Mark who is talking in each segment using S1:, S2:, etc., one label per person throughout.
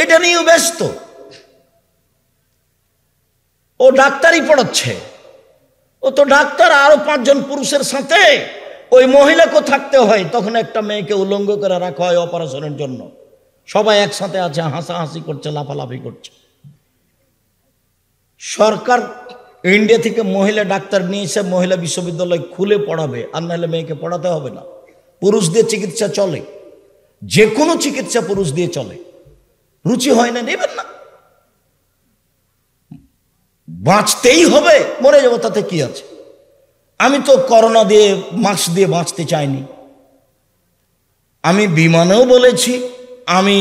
S1: এটা নিয়েও ব্যস্ত। ও ডাক্তারি পড়াচ্ছে, ও তো ডাক্তার, আরো 5 জন পুরুষের সাথে ওই মহিলাকে থাকতে হয়। তখন একটা মেয়েকে উলঙ্গ করে রাখা হয় অপারেশনের জন্য, সবাই একসাথে আছে, হাসাহাসি করছে, লাফালাফি করছে। সরকার ইন্ডিয়া থেকে মহিলা ডাক্তার নিয়ে এসে মহিলা বিশ্ববিদ্যালয় খুলে পড়াবে, আর নাহলে মেয়েকে পড়াতে হবে না। পুরুষ দিয়ে চিকিৎসা চলে, যে কোনো চিকিৎসা পুরুষ দিয়ে চলে। রুচি হয় না, নেবেন না। বাঁচতেই হবে, মরে যাবো, তাতে কি আছে? আমি তো করোনা দিয়ে মাস্ক দিয়ে বাঁচতে চাইনি। আমি বিমানেও বলেছি, আমি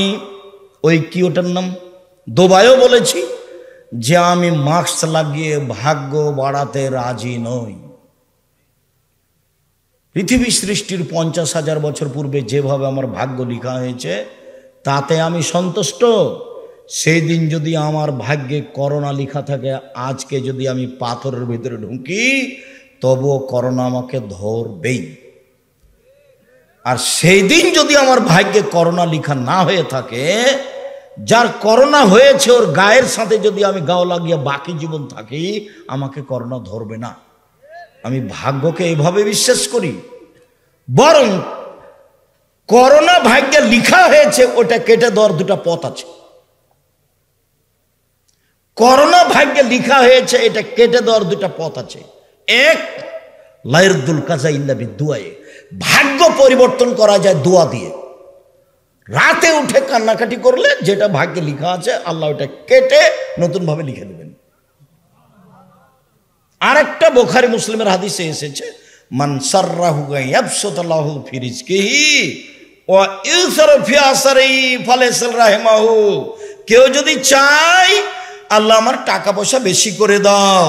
S1: ওই কি ওটার নাম দুবাইও বলেছি যে আমি মাস্ক লাগিয়ে ভাগ্য বাড়াতে রাজি নই। পৃথিবী সৃষ্টির 50,000 বছর পূর্বে যেভাবে আমার ভাগ্য লেখা হয়েছে তাতে আমি সন্তুষ্ট। সেই দিন যদি আমার ভাগ্যে করোনা লেখা থাকে, আজকে যদি আমি পাথরের ভিতরে ঢুকি তবুও করোনা আমাকে ধরবেই। আর সেই দিন যদি আমার ভাগ্যে করোনা লেখা না হয়ে থাকে, যার করোনা হয়েছে ওর গায়ের সাথে যদি আমি গাও লাগিয়ে বাকি জীবন থাকি, আমাকে করোনা ধরবে না। আমি ভাগ্যকে এইভাবে বিশ্বাস করি। বরং করোনা ভাগ্যে লেখা হয়েছে, ওটা কেটে দেওয়ার 2টা পথ আছে। করোনা ভাগ্যে লেখা হয়েছে, এটা কেটে দেওয়ার 2টা পথ আছে। এক, লাইরদুল কাজা ইল্লা বিদুআয়ে, ভাগ্য পরিবর্তন করা যায় দোয়া দিয়ে। রাতে উঠে কান্নাকাটি করলে যেটা ভাগ্যে লেখা আছে আল্লাহ ওটা কেটে নতুন ভাবে লিখে দেবেন। আরেকটা বুখারী মুসলিমের হাদিসে এসেছে, মান সাররাহু ইয়াবসুতাল্লাহু ফি রিজকিহি ওয়া ইউসরা ফি আসরিহি ফালাইসাল রাহিমাহু। কেউ যদি চায় আল্লাহ আমার টাকা পয়সা বেশি করে দাও,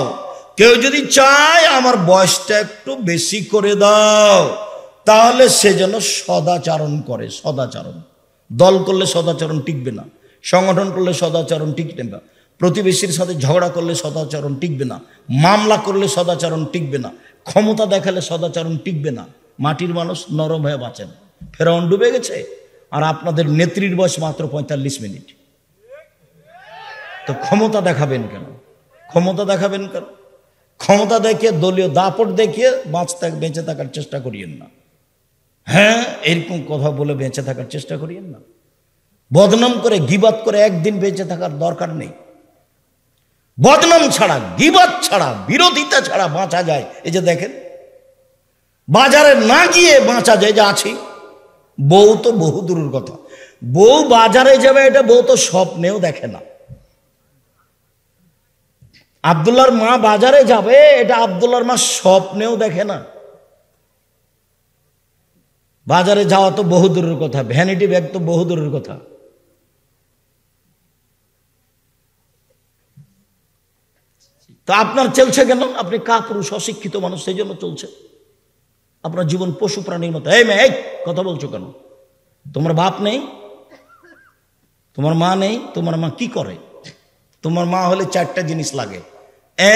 S1: কেউ যদি চায় আমার বয়সটা একটু বেশি করে দাও, তাহলে সে যেন সদাচরণ করে। সদাচরণ, দল করলে সদাচরণ টিকবে না, সংগঠন করলে সদাচরণ টিকবে না, প্রতিবেশীর সাথে ঝগড়া করলে সদাচরণ টিকবে না, মামলা করলে সদাচরণ টিকবে না, ক্ষমতা দেখালে সদাচরণ টিকবে না। মাটির মানুষ নরম হয়ে বাঁচেন। ফেরাউন ডুবে গেছে, আর আপনাদের নেত্রীর বয়স মাত্র 45 মিনিট। তো ক্ষমতা দেখাবেন কেন? ক্ষমতা দেখাবেন কেন? ক্ষমতা দেখিয়ে, দলীয় দাপট দেখিয়ে বেঁচে থাকার চেষ্টা করিয়েন না। হ্যাঁ, এরকম কথা বলে বেঁচে থাকার চেষ্টা করিয়েন না। বদনাম করে, গিবাত করে একদিন বেঁচে থাকার দরকার নেই। বদনাম ছাড়া, গিবাত ছাড়া, বিরোধিতা ছাড়া বাঁচা যায়। এই যে দেখেন, বাজারে না গিয়ে বাঁচা যায়। যে আছি, বউ তো বহু দূরের কথা, বউ বাজারে যাবে এটা বউ তো স্বপ্নেও দেখে না। আব্দুল্লাহর মা বাজারে যাবে এটা আব্দুল্লাহর মা স্বপ্নেও দেখে না। বাজারে যাওয়া তো বহু দূরের কথা, ভ্যানিটি ব্যাগ তো বহু দূরের কথা। তা আপনার চলছে কেন? আপনি কাপুরুষ, অশিক্ষিত মানুষ, সেই জন্য চলছে। আপনার জীবন পশু প্রাণীর মতো। এই মেয়ে, কথা বলছো কেন? তোমার বাপ নেই, তোমার মা নেই, তোমার মা কি করে? তোমার মা হলে 4টা জিনিস লাগে।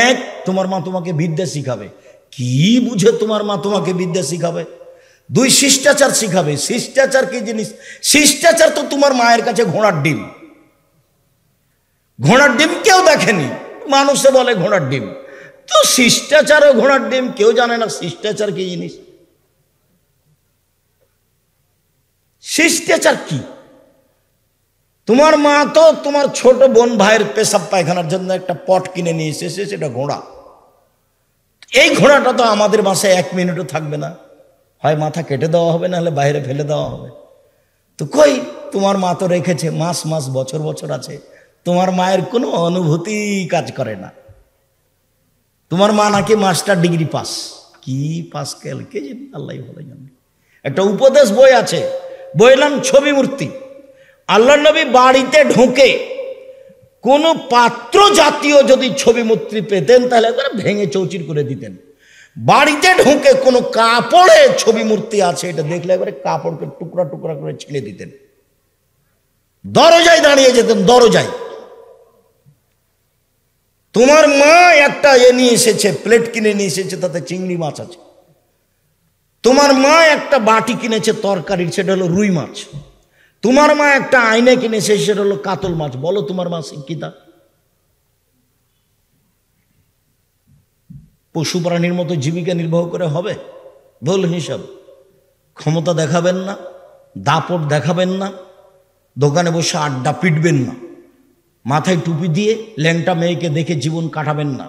S1: এক, তোমার মা তোমাকে বিদ্যা শিখাবে। কি বুঝে তোমার মা তোমাকে বিদ্যা শিখাবে? 2, শিষ্টাচার শিখাবে। শিষ্টাচার কি জিনিস? শিষ্টাচার তো তোমার মায়ের কাছে ঘোড়ার ডিম। ঘোড়ার ডিম কেউ দেখেনি, মানুষে বলে ঘোড়ার ডিম। তো শিষ্টাচারও ঘোড়ার ডিম, কেউ জানে না শিষ্টাচার কি জিনিস। শিষ্টাচার কি? তোমার মা তো তোমার ছোট বোন ভাইয়ের পেশাব পায়খানার জন্য একটা পট কিনে নিয়ে এসেছে, সেটা ঘোড়া। এই ঘোড়াটা তো আমাদের বাসায় 1 মিনিটও থাকবে না, হয় মাথা কেটে দেওয়া হবে, না হলে বাইরে ফেলে দেওয়া হবে। তো কই, তোমার মা তো রেখেছে, মাস মাস বছর বছর আছে। তোমার মায়ের কোনো অনুভূতি কাজ করে না। তোমার মা নাকি মাস্টার ডিগ্রি পাস, কি পাস কেল কে জানি, আল্লাহ ভালো জানে। একটা উপদেশ বই আছে, বইয়ের নাম ছবি মূর্তি। আল্লাহ নবী বাড়িতে ঢুকে কোন পাত্র জাতীয় যদি ছবি মূর্তি পেতেন তাহলে একবার ভেঙে চৌচির করে দিতেন। বাড়িতে ঢুকে কোনো কাপড়ে ছবি মূর্তি আছে এটা দেখলে একবারে কাপড়কে টুকরা টুকরা করে ছিঁড়ে দিতেন। দরজায় দাঁড়িয়ে যেতেন, দরজায়। তোমার মা একটা নিয়ে এসেছে, প্লেট কিনে নিয়ে এসেছে, তাতে চিংড়ি মাছ আছে। তোমার মা একটা বাটি কিনেছে তরকারির, সেটা হলো রুই মাছ। তোমার মা একটা আয়না কিনেছে, সেটা হলো কাতল মাছ। বলো তোমার মা শিক্ষিতা? পশু প্রাণীর মতো জীবিকা নির্বাহ করে হবে? ভুল হিসাব। ক্ষমতা দেখাবেন না, দাপট দেখাবেন না, দোকানে বসে আড্ডা পিটবেন না, মাথায় টুপি দিয়ে ল্যাংটা মেয়েকে দেখে জীবন কাটাবেন না।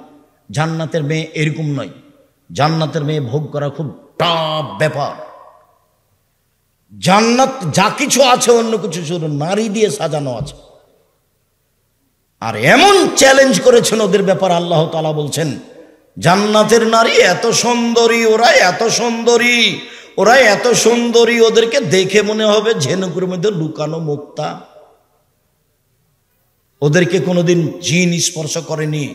S1: জান্নাতের মেয়ে এরকম নয়। জান্নাতের মেয়ে ভোগ করা খুব টাফ ব্যাপার। জান্নাত যা কিছু আছে অন্য কিছু শুধু নারী দিয়ে সাজানো আছে। আর এমন চ্যালেঞ্জ করেছেন ওদের ব্যাপার, আল্লাহ তাআলা বলছেন জান্নাতের নারী এত সুন্দরী, ওরা এত সুন্দরী, ওরা এত সুন্দরী, ওদেরকে দেখে মনে হবে ঝিনুকের মধ্যে লুকানো মুক্তা। ওদেরকে কোনোদিন জিন স্পর্শ করেনি,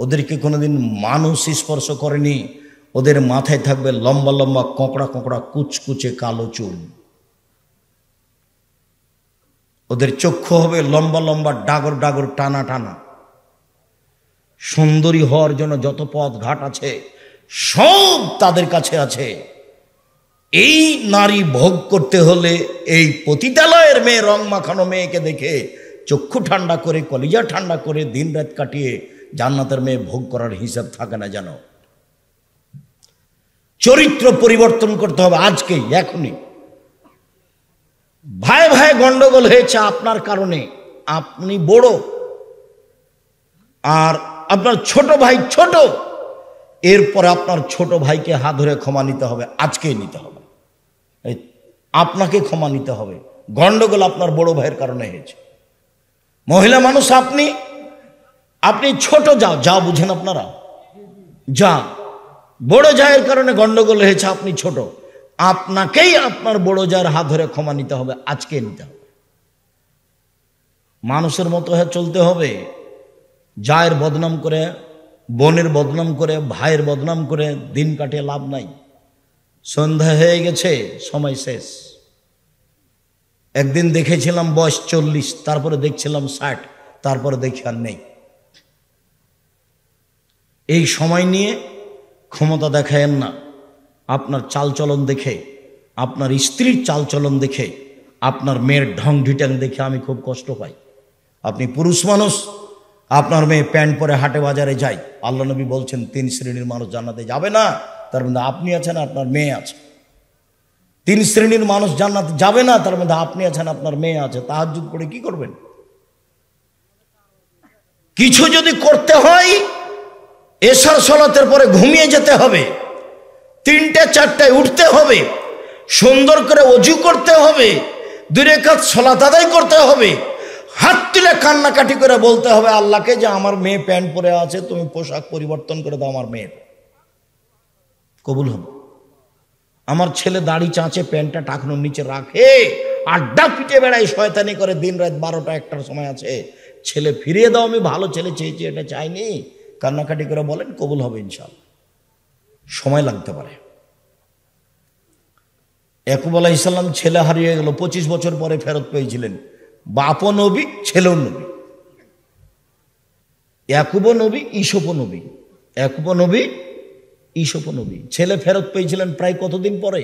S1: ওদেরকে কোনোদিন মানুষ স্পর্শ করেনি। ওদের মাথায় থাকবে লম্বা লম্বা কোঁকড়া কোঁকড়া কুচকুচে কালো চুল। ওদের চক্ষু হবে লম্বা লম্বা ডাগর ডাগর টানা টানা। সুন্দরী হওয়ার জন্য যত পথ ঘাট আছে সব তাদের কাছে আছে। এই নারী ভোগ করতে হলে এই পতিতালয়ের মেয়ে, রং মাখানো মেয়েকে দেখে চক্ষু ঠান্ডা করে, কলিজা ঠান্ডা করে দিন রাত কাটিয়ে জান্নাতের মেয়ে ভোগ করার হিসাব থাকে না জানো। চরিত্র পরিবর্তন করতে হবে আজকেই, এখনই। ভাই ভাই গন্ডগোল হয়েছে আপনার কারণে, আপনি বড় আর আপনার ছোট ভাই ছোট, এরপরে আপনার ছোট ভাইকে হাত ধরে ক্ষমা নিতে হবে, আজকেই নিতে হবে। আপনাকে ক্ষমা নিতে হবে। গন্ডগোল আপনার বড় ভাইয়ের কারণে হয়েছে। মহিলা মানুষ আপনি ছোট যা বুঝেন আপনারা, যা বড় জায়ের কারণে গন্ডগোল হয়েছে, আপনি ছোট, আপনাকেই আপনার বড় জায়ের হাত ধরে ক্ষমা নিতে হবে, আজকে নিতে হবে। মানুষের মতো হয়ে চলতে হবে। জায়ের বদনাম করে, বোনের বদনাম করে, ভাইয়ের বদনাম করে দিন কাটিয়ে লাভ নাই। সন্ধ্যা হয়ে গেছে, সময় শেষ। একদিন দেখেছিলাম বয়স 40, তারপরে দেখছিলাম 60, তারপরে দেখি আর নেই। এই সময় নিয়ে ক্ষমতা দেখায়েন না। আপনার চালচলন দেখে, আপনার স্ত্রীর চালচলন দেখে, আপনার মেয়ের ঢং ঢিটাং দেখে আমি খুব কষ্ট পাই। আপনি পুরুষ মানুষ, আপনার মেয়ে প্যান্ট পরে হাটে বাজারে যায়, আল্লাহ নবী বলছেন 3 শ্রেণীর মানুষ জান্নাতে যাবে না, তার মধ্যে আপনি আছেন, আপনার মেয়ে আছে। 3 শ্রেণীর মানুষ জান্নাতে যাবে না, তার মধ্যে আপনি আছেন, আপনার মেয়ে আছে। তাহাজ্জুদ পড়ে কি করবেন? কিছু যদি করতে হয় এশার সালাতের পরে ঘুমিয়ে যেতে হবে, 3টে 4টায় উঠতে হবে, সুন্দর করে ওযু করতে হবে, 2 রাকাত সালাত আদায় করতে হবে, হাত তুলে কান্নাকাটি করে বলতে হবে আল্লাহকে যে আমার মেয়ে প্যান্ট পরে আছে, তুমি পোশাক পরিবর্তন করে দাও, আমার মেয়ের কবুল হবে। আমার ছেলে দাড়ি চাঁচে, প্যান্টটা টাকনোর নিচে রাখে, আড্ডা পিটে বেড়ায়, শয়তানি করে, দিন রাত 12টা 1টার সময় আছে, ছেলে ফিরিয়ে দাও, আমি ভালো ছেলে চেয়েছি, এটা চাইনি, কান্নাকাটি করে বলেন, কবুল হবে ইনশাআল্লাহ। সময় লাগতে পারে। ইয়াকুব আলাইহিস সালাম ছেলে হারিয়ে গেল, 25 বছর পরে ফেরত পেয়েছিলেন। বাপও নবী, ছেলেও নবী। ইয়াকুবও নবী, ঈসুফও নবী। ইয়াকুবও নবী, ঈসুফও নবী। ছেলে ফেরত পেয়েছিলেন প্রায় কতদিন পরে?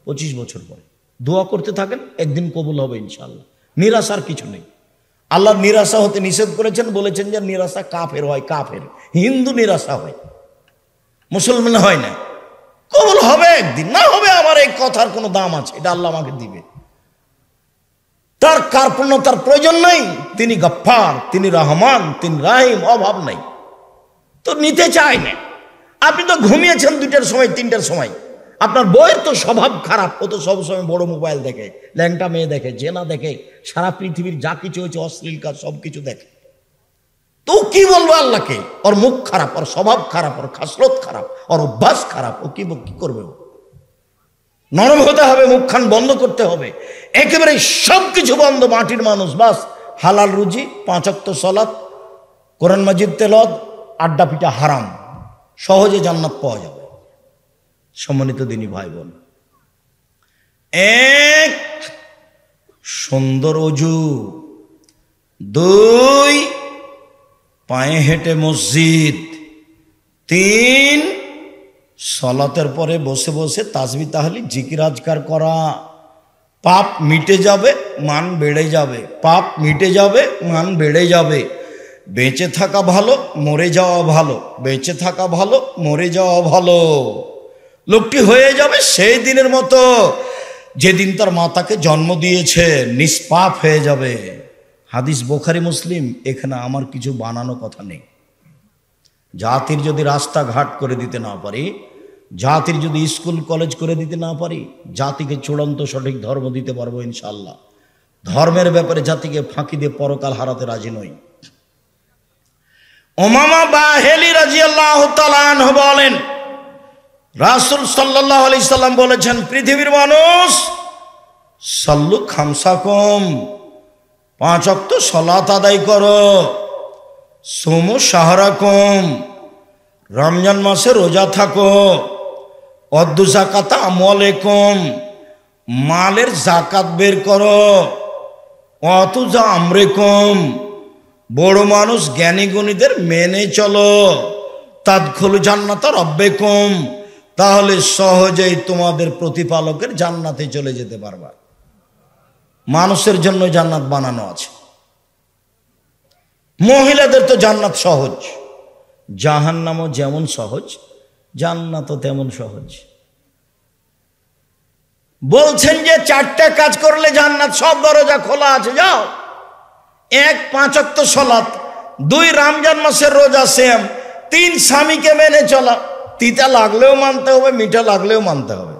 S1: 25 বছর পরে। দোয়া করতে থাকেন, একদিন কবুল হবে ইনশাআল্লাহ। নিরাশার কিছু নেই। আল্লাহ নিরাশা হতে নিষেধ করেছেন, বলেছেন যে নিরাশা কাফের হয়, কাফের। হিন্দু নিরাশা হয়, মুসলমান হয় না। কবুল হবে একদিন, না হবে আমার এই কথার কোনো দাম আছে, এটা আল্লাহ আমাকে দিবে। তার কার্পণ্যতার প্রয়োজন নাই। তিনি গফফার, তিনি রহমান, তিনি রাহিম, অভাব নাই। তো নিতে চায় না। আপনি তো ঘুমিয়েছেন 2টার সময়, 3টার সময়। আপনার বউয়ের তো স্বভাব খারাপ, ও তো সবসময় বড় মোবাইল দেখে, ল্যাংটা মেয়ে দেখে, জেনা দেখে, সারা পৃথিবীর যা কিছু হয়েছে অশ্লীল কাজ সব কিছু দেখে। তো কি বলবো আল্লাহকে? ওর মুখ খারাপ, ওর স্বভাব খারাপ, ওর খাসলত খারাপ, ওর অভ্যাস খারাপ, ও কি করবে? নরম হতে হবে, মুখখান বন্ধ করতে হবে, একেবারে সবকিছু বন্ধ। মাটির মানুষ, বাস হালাল রুজি, 5 ওয়াক্ত সালাত, কোরআন মাজিদ তেলাওয়াত, আড্ডা পিটা হারাম, সহজে জান্নাত পাওয়া যাবে। সম্মানিত দিনী ভাই বোন, 1 সুন্দর ওযু, 2 পায়ে হেঁটে মসজিদ, 3 সালাতের পরে বসে বসে তাসবিহ তাহলিল জিকির আজকার করা, পাপ মিটে যাবে, মান বেড়ে যাবে, পাপ মিটে যাবে, মান বেড়ে যাবে। বেঁচে থাকা ভালো, মরে যাওয়া ভালো, বেঁচে থাকা ভালো, মরে যাওয়া ভালো। লোকটি হয়ে যাবে সেই দিনের মতো যেদিন তার মাতাকে জন্ম দিয়েছে, নিষ্পাপ হয়ে যাবে। হাদিস বুখারী মুসলিম, এখানে আমার কিছু বানানো কথা নেই। জাতির যদি রাস্তাঘাট করে দিতে না পারি, জাতির যদি স্কুল কলেজ করে দিতে না পারি, জাতিকে চূড়ান্ত সঠিক ধর্ম দিতে পারবো ইনশাআল্লাহ। ধর্মের ব্যাপারে জাতিকে ফাঁকি দিয়ে পরকাল হারাতে রাজি নই। উমামা বাহিলি রাদিয়াল্লাহু তাআলা আনহু বলেন, রাসূল সাল্লাল্লাহু আলাইহি সাল্লাম বলেছেন, পৃথিবীর মানুষ সাল্লু খামসাকুম, 5 ওয়াক্ত সালাত আদায় করো, সুমু শাহরাকুম, রমজান মাসে রোজা থাকো, অদ্দু যাকাতা আমওয়ালিকুম, মালের যাকাত বের করো, অতুজা আমরিকুম, বড় মানুষ জ্ঞানী গুণীদের মেনে চলো, তাদখুলু জান্নাতা রাব্বিকুম, তাহলে সহজেই তোমাদের প্রতিপালকের জান্নাতে চলে যেতে পারবা। মানুষের জন্য জান্নাত বানানো আছে। মহিলাদের তো জান্নাত সহজ, জাহান্নামও যেমন সহজ, জান্নাতও তেমন সহজ। বলছেন যে 4টা কাজ করলে জান্নাত, সব দরজা খোলা আছে, যাও। 1 5 ওয়াক্ত সালাত, 2 রমজান মাসের রোজা, সেম 3 স্বামীকে মেনে চলা, তিতা লাগলেও মানতে হবে, মিঠা লাগলেও মানতে হবে।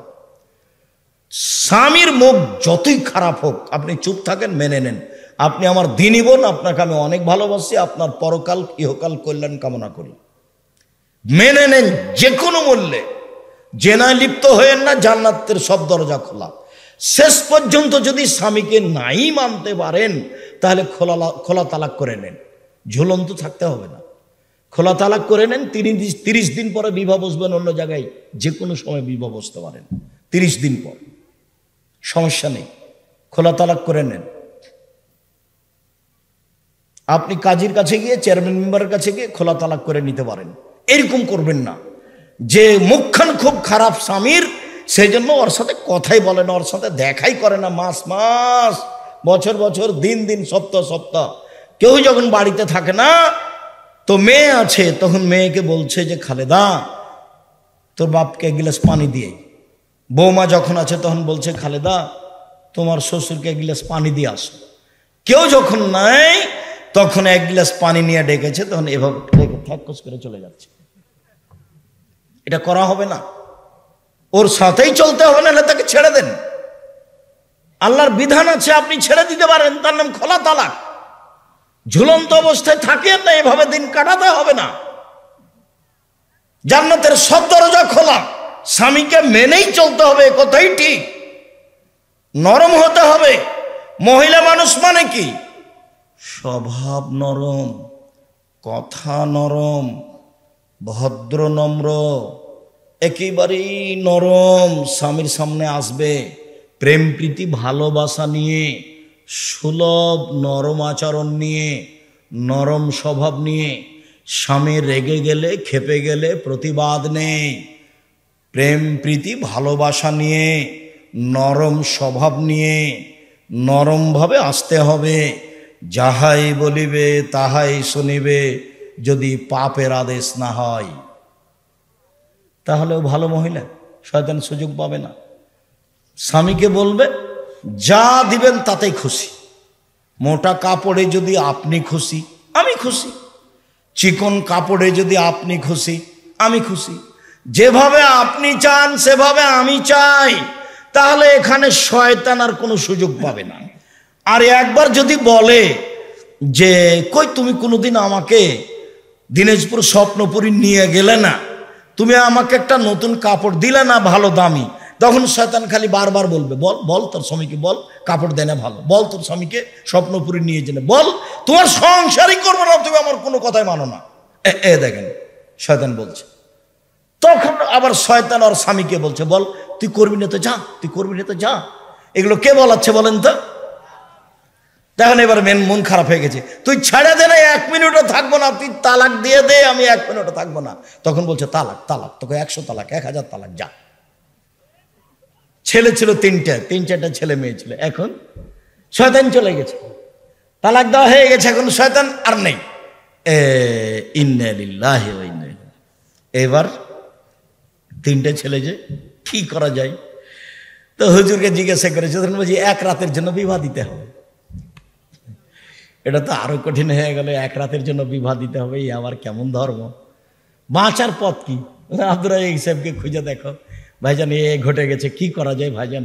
S1: স্বামীর মুখ যতই খারাপ হোক আপনি চুপ থাকেন, মেনে নেন। আপনি আমার দিনী বোন, আপনাকে আমি অনেক ভালোবাসি, আপনার পরকাল ইহকাল কল্যাণ কামনা করি, মেনে নেন যে কোনো মূল্যে। জেনায় লিপ্ত হয়েন না, জান্নাতের সব দরজা খোলা। শেষ পর্যন্ত যদি স্বামীকে নাই মানতে পারেন, তাহলে খোলা তালাক করে নেন, ঝুলন্ত থাকতে হবে না। খোলা তালাক করে নেন, 30 দিন পরে বিবাহ বসবেন অন্য জায়গায়, যে কোনো সময় বিবাহ বসতে পারেন 30 দিন পর, সমস্যা নেই। খোলা তালাক করে নেন। আপনি কাজীর কাছে গিয়ে, চেয়ারম্যান মেম্বারের কাছে গিয়ে খোলা তালাক করে নিতে পারেন। এরকম করবেন না যে মুখখান খুব খারাপ স্বামীর, সেই জন্য ওর সাথে কথাই বলে না, ওর সাথে দেখাই করে না, মাস মাস, বছর বছর, দিন দিন, সপ্তাহ সপ্তাহ। কেউ যখন বাড়িতে থাকে না, তো মেয়ে আছে, তখন মেয়েকে বলছে যে খালেদা তোর বাপকে 1 গ্লাস পানি দিয়ে। বৌমা যখন আছে তখন বলছে খালেদা তোমার শ্বশুরকে 1 গ্লাস পানি দিয়ে আসো। কেউ যখন নাই তখন 1 গ্লাস পানি নিয়ে ডেকেছে, তখন এভাবে ডেকে ঠ্যাক্কস করে চলে যাচ্ছে। এটা করা হবে না, ওর সাথেই চলতে হবে, না তাকে ছেড়ে দেন। আল্লাহর বিধান আছে, আপনি ছেড়ে দিতে পারেন, তার নাম খোলা তালাক। ঝুলন্ত অবস্থায় থাকে না, এভাবে দিন কাটাতে হবে না। জান্নাতের সব দরজা খোলা, স্বামীকে মেনেই চলতে হবে, কথাই ঠিক। নরম হতে হবে। মহিলা মানুষ মানে কি? স্বভাব নরম, কথা নরম, ভদ্র নম্র, একেবারেই নরম। স্বামীর সামনে আসবে প্রেম প্রীতি ভালোবাসা নিয়ে, সুলভ নরম আচরণ নিয়ে, নরম স্বভাব নিয়ে। স্বামী রেগে গেলে, ক্ষেপে গেলে প্রতিবাদ নেই, প্রেম প্রীতি ভালোবাসা নিয়ে, নরম স্বভাব নিয়ে, নরমভাবে আসতে হবে। যাহাই বলিবে তাহাই শুনিবে, যদি পাপের আদেশ না হয়। তাহলেও ভালো মহিলা, শয়তান সুযোগ পাবে না। স্বামীকে বলবে যা দিবেন তাতেই খুশি। মোটা কাপড়ে যদি আপনি খুশি, আমি খুশি। চিকন কাপড়ে যদি আপনি খুশি, আমি খুশি। যেভাবে আপনি চান সেভাবে আমি চাই, তাহলে এখানে শয়তান আর কোনো সুযোগ পাবে না। আর একবার যদি বলে যে কই তুমি কোনোদিন আমাকে দিনাজপুর স্বপ্নপুরী নিয়ে গেলে না, তুমি আমাকে একটা নতুন কাপড় দিলে না ভালো দামি, তখন শয়তান খালি বারবার বলবে বল বল তোর স্বামীকে বল কাপড় দেয় না ভালো, বল তোর স্বামীকে স্বপ্নপুরী নিয়ে যেতে বল, তোমার সংসারই করবো না, তুমি আমার কোনো কথাই মানো না। দেখেন শয়তান বলছে। তখন আবার শয়তান আর স্বামীকে বলছে বল তুই করবি না তো যা, তুই করবি না তো যা। এগুলো কে বলাচ্ছে বলেন তো? দেখেন এবার মন খারাপ হয়ে গেছে, তুই ছেড়ে দে না, 1 মিনিটও থাকবো না, তুই তালাক দিয়ে দে, আমি 1 মিনিটও থাকবো না। তখন বলছে তালাক তালাক, তোকে 100 তালাক, 1000 তালাক, যা। ছেলে ছিল তিন চারটা ছেলে মেয়ে ছিল। এখন শয়তান চলে গেছে, তালাক দেওয়া হয়ে গেছে, এখন শয়তান আর নেই। ইন্না লিল্লাহি ওয়া ইন্না ইলাইহি। এবার তিনটে ছেলে, যে কি করা যায়? তো হুজুরকে জিজ্ঞাসা করেছে, বলছি এক রাতের জন্য বিবাহ দিতে হবে। এটা তো আরো কঠিন হয়ে গেল, এক রাতের জন্য বিবাহ দিতে হবে, এই আবার কেমন ধর্ম? বাঁচার পথ কি? আব্দুর রাজ্জাক সাহেবকে খুঁজে দেখো, ভাইজান এ ঘটে গেছে, কি করা যায় ভাইজান?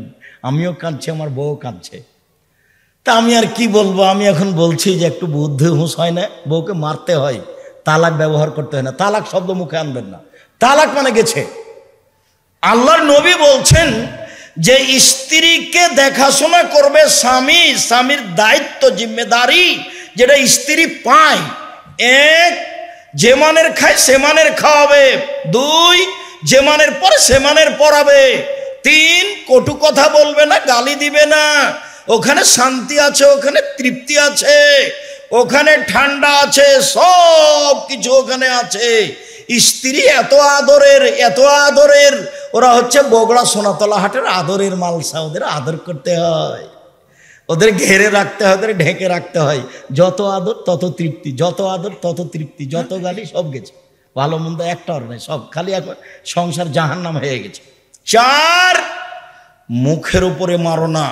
S1: আমিও কাঁদছি, আমার বউ কাঁদছে। তা আমি আর কি বলবো? আমি এখন বলছি যে একটু বুদ্ধি হুঁশ হয় না, বউকে মারতে হয়, তালাক ব্যবহার করতে হয় না। তালাক শব্দ মুখে আনবেন না, তালাক মানে গেছে। আল্লাহর নবী বলছেন যে স্ত্রীকে দেখাশোনা করবে স্বামী, স্বামীর দায়িত্ব জিম্মেদারি যেটা স্ত্রী পায়। এক, যে মানের খায় সে মানের খাওয়াবে। দুই, যে মানের পরে সে মানের পড়াবে। তিন, কটু কথা বলবে না, গালি দিবে না। ওখানে শান্তি আছে, ওখানে তৃপ্তি আছে, ওখানে ঠান্ডা আছে, সব কিছু ওখানে আছে। স্ত্রী এত আদরের, এত আদরের, ওরা হচ্ছে বগড়া সোনাতলা হাটের আদরের মালসা। ওদের আদর করতে হয়, ওদের ঘেরে রাখতে হয়, ওদের ঢেকে রাখতে হয়। যত আদর তত তৃপ্তি, যত আদর তত তৃপ্তি, যত গালি সব গেছে, ভালো মন্দ একটা আর নেই, সব খালি এখন সংসার জাহান্নাম হয়ে গেছে। চার, মুখের উপরে মারো না।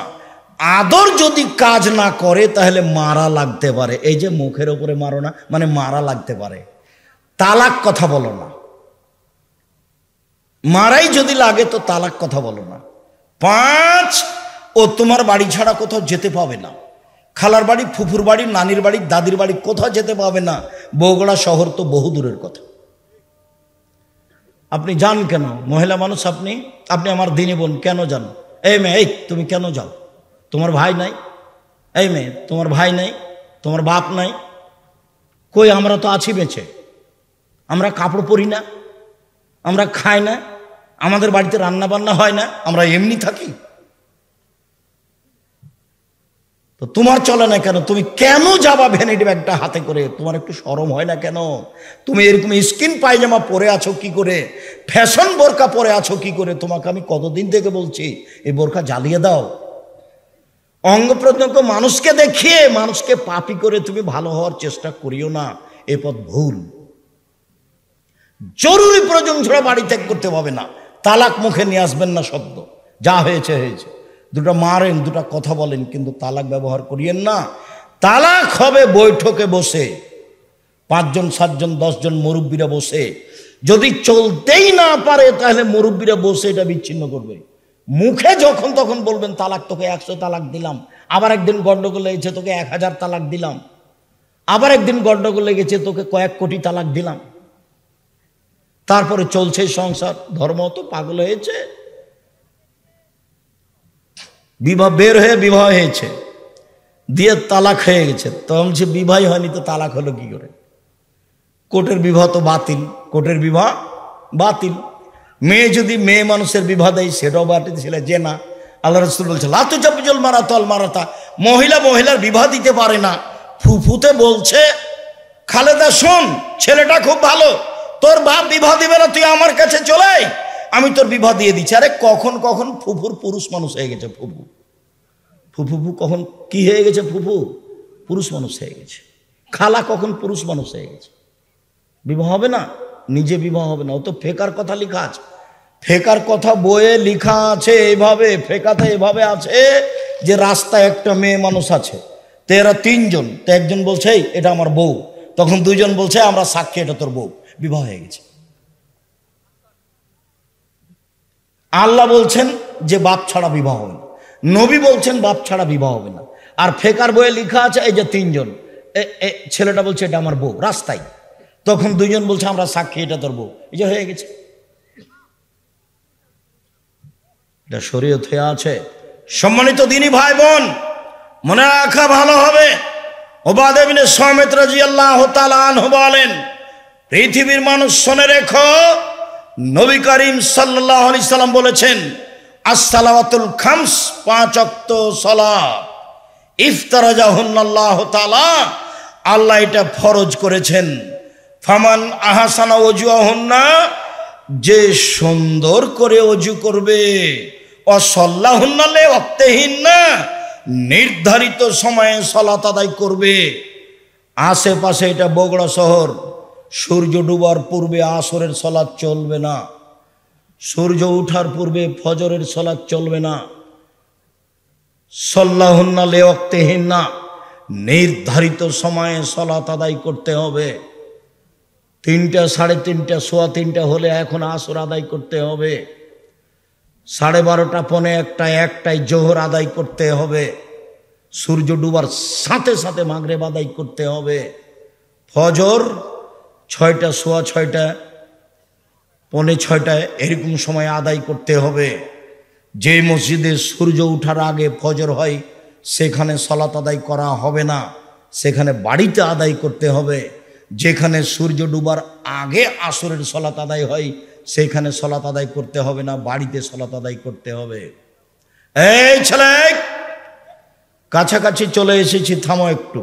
S1: আদর যদি কাজ না করে তাহলে মারা লাগতে পারে। এই যে মুখের উপরে মারো না মানে মারা লাগতে পারে। তালাক কথা বলো না, মারাই যদি লাগে তো তালাক কথা বলো না। পাঁচ, ও তোমার বাড়ি ছাড়া কোথাও যেতে পাবে না। খালার বাড়ি, ফুফুর বাড়ি, নানির বাড়ি, দাদির বাড়ি কোথাও যেতে পাবে না। বগুড়া শহর তো বহু দূরের কথা। আপনি যান কেন? মহিলা মানুষ আপনি, আপনি আমার দিনী বোন, কেন যান? এই মেয়ে, এই তুমি কেন যাও? তোমার ভাই নাই? এই মেয়ে, তোমার ভাই নাই, তোমার বাপ নাই? কই, আমরা তো আছি বেঁচে, আমরা কাপড় পরি না, আমরা খাই না, আমাদের বাড়িতে রান্না বান্না হয় না, আমরা এমনি থাকি। তো তোমার চলে না কেন? তুমি কেন যাবা ভ্যানিটি ব্যাগটা হাতে করে? তোমার একটু শরম হয় না কেন? তুমি এরকম স্কিন পায়জামা পরে আছো কি করে? ফ্যাশন বোরকা পরে আছো কি করে? তোমাকে আমি কতদিন থেকে বলছি এই বোরকা জ্বালিয়ে দাও। অঙ্গ প্রত্যঙ্গ মানুষকে দেখিয়ে মানুষকে পাপী করে তুমি ভালো হওয়ার চেষ্টা করিও না, এ পথ ভুল। জরুরি প্রয়োজন ছাড়া বাড়ি ত্যাগ করতে হবে না। তালাক মুখে নিয়ে আসবেন না শব্দ, যা হয়েছে হয়েছে। দুটা মারেন, দুটা কথা বলেন, কিন্তু তালাক ব্যবহার করিয়েন না। তালাক হবে বৈঠকে বসে, 5 জন 7 জন 10 জন মুরব্বীরা বসে। যদি চলতেই না পারে তাহলে মুরব্বীরা বসে এটা বিচ্ছিন্ন করবে। মুখে যখন তখন বলবেন তালাক, তোকে 100 তালাক দিলাম। আবার একদিন গন্ডগোল লেগেছে, তোকে 1000 তালাক দিলাম। আবার একদিন গন্ডগোল লেগেছে, তোকে কয়েক কোটি তালাক দিলাম। তারপরে চলছে সংসার। ধর্ম তো পাগল হয়েছে। বিবাহ বের হয়ে বিবাহ হয়েছে, দিয়ে তালাক হয়ে গেছে। তখন সে বিবাহ হয়নি তো তালাক হলো কি করে? কোর্টের বিবাহ তো বাতিল, কোর্টের বিবাহ বাতিল। মেয়ে যদি মেয়ে মানুষের বিবাহ দেয় সেটাও বাতিল, ছেলে যে না। আল্লাহ রাসূল বলছে লাতু জাবজুল মারাতা আল মারাতা, মহিলা মহিলার বিবাহ দিতে পারে না। ফুফুতে বলছে খালেদা শোন, ছেলেটা খুব ভালো, তোর বাপ বিবাহ দিবে না, তুই আমার কাছে চলে আয়, আমি তোর বিবাহ দিয়ে দিচ্ছি। আরে কখন কখন ফুফুর পুরুষ মানুষ হয়ে গেছে। ফুফু ফুফু কখন কি হয়ে গেছে? ফুফু পুরুষ মানুষ হয়ে গেছে। খালা কখন পুরুষ মানুষ হয়ে গেছে। বিবাহ হবে না, নিজে বিবাহ হবে না। ও তো ফেকার কথা লেখা আছে, ফেকার কথা বইয়ে লেখা আছে এইভাবে। ফেকাতে এভাবে আছে যে রাস্তায় একটা মেয়ে মানুষ আছে, তো এরা 3 জন, তো একজন বলছে এটা আমার বউ, তখন 2 জন বলছে আমরা সাক্ষী এটা তোর বউ, বিবাহ হয়ে গেছে। আল্লাহ বলছেন যে বাপ ছাড়া বিবাহ হবে না, নবী বলছেন বাপ ছাড়া বিবাহ হবে না। আর ফেকার বইয়ে লেখা আছে এই যে 3 জন, ছেলেটা বলছে এটা আমার বউ রাস্তায়, তখন 2 জন বলছে আমরা সাক্ষী এটা তোর বউ, এই যে হয়ে গেছে। এটা শরীয়ত হয়ে আছে। সম্মানিত দিনী ভাই বোন, মনে রাখা ভালো হবে। উবাদা ইবনে সামিত রাদিয়াল্লাহু তাআলা আনহু বলেন, পৃথিবীর মানুষ শুনে রেখো, নবী করিম সাল্লাল্লাহু আলাইহি সাল্লাম বলেছেন as-salawatul khams, 5 ওয়াক্ত সালাত, ইফতারাজাহুন্নাল্লাহু তাআলা, আল্লাহ এটা ফরজ করেছেন। ফামান আহসানা ওযুহুন্না, যে সুন্দর করে ওযু করবে, অসল্লাহুন্না লিওয়াক্তিহিন্না, নির্ধারিত সময়ে সালাত আদায় করবে। আশেপাশে এটা বগুড়া শহর, সূর্য ডুবার পূর্বে আসরের সালাত চলবে না, সূর্য ওঠার পূর্বে ফজরের সালাত চলবে না। সাল্লাহুন্না লিওয়াক্তিহিন্না, নির্ধারিত সময়ে সালাত আদায় করতে হবে। 3টা, 3:30, 3:15 হলে এখন আসর আদায় করতে হবে। 12:30, 1:45, 1টায় জোহর আদায় করতে হবে। সূর্য ডুবার সাথে সাথে মাগরিব আদায় করতে হবে। ফজর 6টা, 6:15, 5:45 এরকম সময় আদায় করতে হবে। যে মসজিদে সূর্য ওঠার আগে ফজর হয় সেখানে সালাত আদায় করা হবে না, সেখানে বাড়িতে আদায় করতে হবে। যেখানে সূর্য ডুবার আগে আসরের সালাত আদায় হয় সেখানে সালাত আদায় করতে হবে না, বাড়িতে সালাত আদায় করতে হবে। এই ছেলে, কাছাকাছি চলে এসেছি, থামো একটু।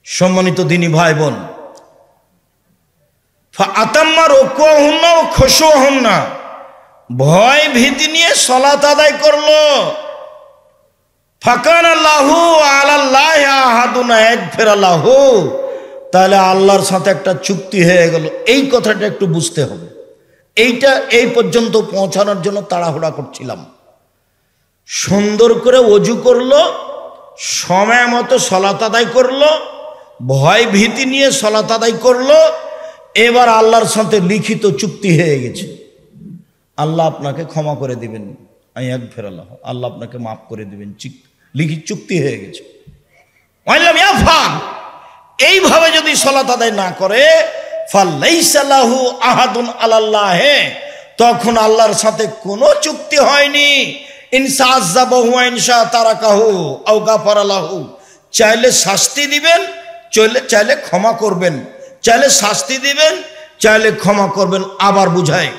S1: সম্মানিত দিনী ভাই বোন, ফাতাম্মা রুকুহুন্না ওয়া খুশুহুন্না, ভয় ভীতি নিয়ে সালাত আদায় করলো। ফাকানা লাহু আলাল্লাহি আহাদুন ইয়াগফির লাহু, তাহলে আল্লাহর সাথে একটা চুক্তি হয়ে গেল। এই কথাটা একটু বুঝতে হবে। এইটা এই পর্যন্ত পৌঁছানোর জন্য তাড়াহুড়া করছিলাম। সুন্দর করে ওযু করলো, সময় মতো সালাত আদায় করলো, ভয় ভীতি নিয়ে সালাত আদায় করলো। এবার আল্লাহর সাথে লিখিত চুক্তি হয়ে গেছে, আল্লাহ আপনাকে ক্ষমা করে দিবেন, ইয়াগফির লাহু, আল্লাহ আপনাকে মাফ করে দিবেন, লিখিত চুক্তি হয়ে গেছে। এইভাবে যদি সালাত আদায় না করে, ফালাইসা লাহু আহাদুন আলাল্লাহ, তখন আল্লাহর সাথে কোনো চুক্তি হয়নি। ইনসা আযাবাহু ওয়া ইনসা তারাকাহু আও গাফারা লাহু, চাইলে শাস্তি দিবেন, চাইলে ক্ষমা করবেন, চাইলে শাস্তি দিবেন, চাইলে ক্ষমা করবেন। আবার বুঝায়,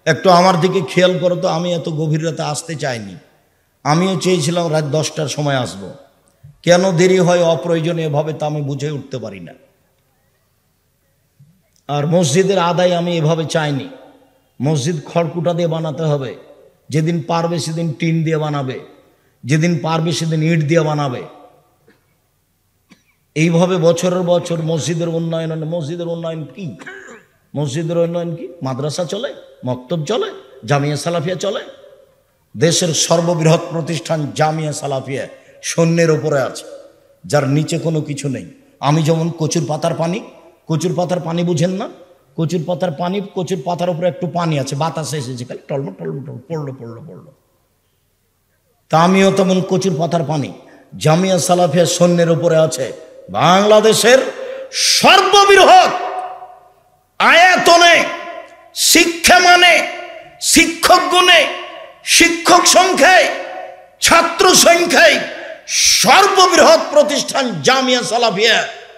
S1: একটু আমার দিকে খেয়াল করো তো, আমি এত গভীর রাতে আসতে চাইনি। আমিও চেয়েছিলাম রাত 10টার সময় আসব। কেন দেরি হয় অপ্রয়োজনীয় ভাবে তা আমি বুঝে উঠতে পারি না। আর মসজিদের আদায় আমি এভাবে চাইনি। মসজিদ খড়কুটা দিয়ে বানাতে হবে, যেদিন পারবে সেদিন টিন দিয়ে বানাবে, যেদিন পারবে সেদিন ইট দিয়ে বানাবে। এইভাবে বছরের বছর মসজিদের উন্নয়ন। মসজিদের উন্নয়ন কি? মসজিদের উন্নয়ন কি? মাদ্রাসা চলে, মক্তব চলে, জামিয়া সালাফিয়া চলে। দেশের সর্ববৃহৎ প্রতিষ্ঠান জামিয়া সালাফিয়া শূন্যের ওপরে আছে, যার নিচে কোনো কিছু নেই। আমি যেমন কচুর পাতার পানি, কচুর পাতার পানি বুঝেন না? কচুর পাতার পানি, কচুর পাতার উপরে একটু পানি আছে, বাতাসে এসেছে, খালি টলমো টলমো টলমো পড়লো। তা আমিও তেমন কচুর পাতার পানি, জামিয়া সালাফিয়া শূন্যের উপরে আছে। বাংলাদেশের সর্ববৃহৎ আয়াতনে, শিক্ষা মানে, শিক্ষক গুণে, শিক্ষক সংখ্যায়, ছাত্র সংখ্যায় সর্ববৃহৎ প্রতিষ্ঠান জামিয়া সালাফিয়া।